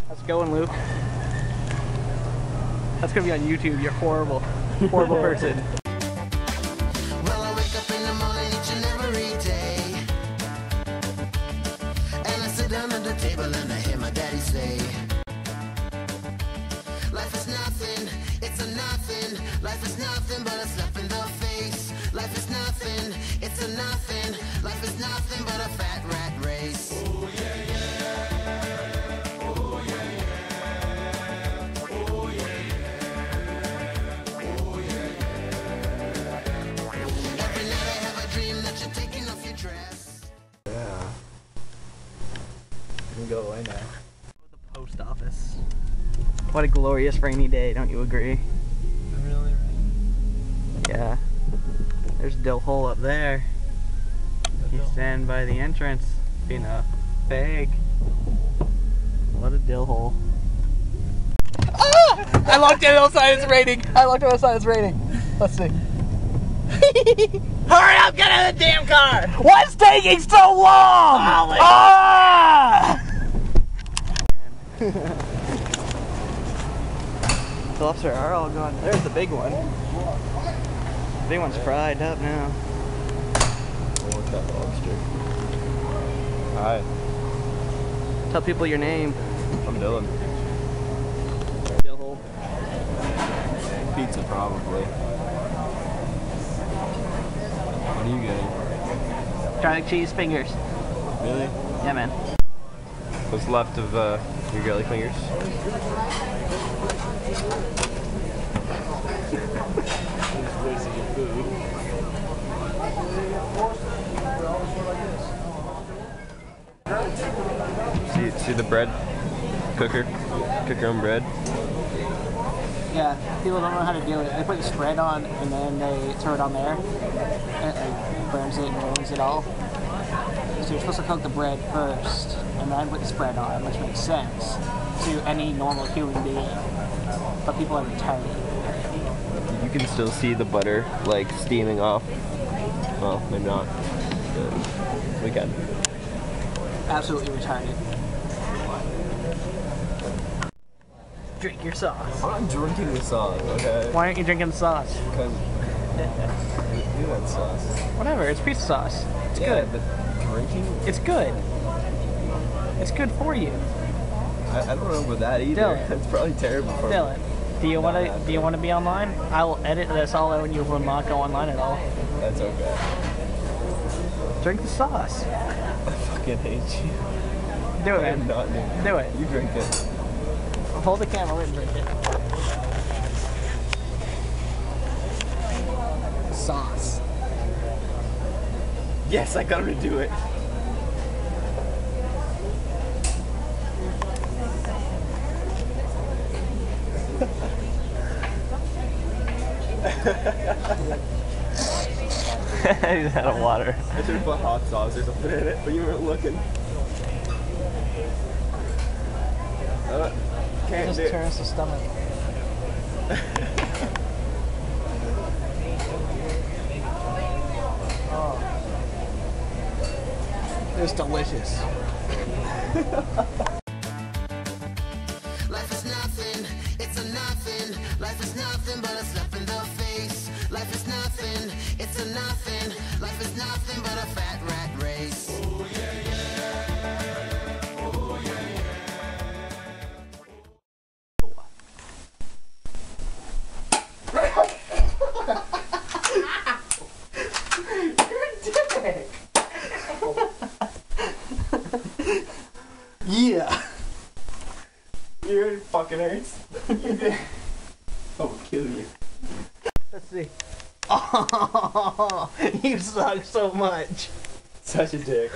How's it going, Luke? That's gonna be on YouTube. You're horrible, horrible person. Well, I wake up in the morning each and every day, and I sit down at the table and I hear my daddy say, life is nothing, it's a nothing. Life is nothing but a slap in the face. Life is nothing, it's a nothing. Life is nothing but a fat rat race. Oh yeah, yeah. Oh yeah, yeah. Oh yeah, yeah. Oh yeah, yeah. Every night I have a dream that you're taking off your dress. Yeah. You can go away now. The post office. What a glorious rainy day, don't you agree? Really rainy. Yeah. There's a dill hole up there. He's standing by the entrance, being a fag. What a dill hole. Ah! I locked it outside, it's raining. I locked it outside, it's raining. Let's see. Hurry up, get out of the damn car! What's taking so long? Ah! Phillips are all gone. There's the big one. The big one's fried up now. Look at that lobster. Hi, Tell people your name. I'm Dylan. Dill hole. Pizza, probably. What are you getting? Garlic cheese fingers. Really? Yeah, man. What's left of your garlic fingers? See the bread? Cook your own bread? Yeah, people don't know how to do it. They put the spread on and then they throw it on there. And it burns it and ruins it all. So you're supposed to cook the bread first and then put the spread on, which makes sense to any normal human being. But people are retarded. You can still see the butter like steaming off. Well, maybe not. But we can. Absolutely retarded. Drink your sauce. I'm drinking the sauce, okay? Why aren't you drinking the sauce? Because you want sauce. Whatever, it's pizza sauce. It's good. But drinking? It's good. It's good for you. I don't know about that either. Dylan. It's probably terrible for me. Dylan, do you want to be online? I will edit this all out and you will not go online at all. That's okay. Drink the sauce. I fucking hate you. Do it, I'm man. not doing it. Do it. You drink it. Hold the camera and drink it. Sauce. Yes, I got him to do it. He's out of water. I should have put hot sauce or something in it, but you weren't looking. Can't Just do it. turns the stomach. Oh. It's delicious. Life is nothing, it's a nothing. Life is nothing but a slap in the face. Life is nothing, it's a nothing. Life is nothing but a fat rat race. Oh yeah, yeah. Oh yeah, Yeah. Your fucking hurts. I'll kill you. Let's see. Oh, you suck so much. Such a dick.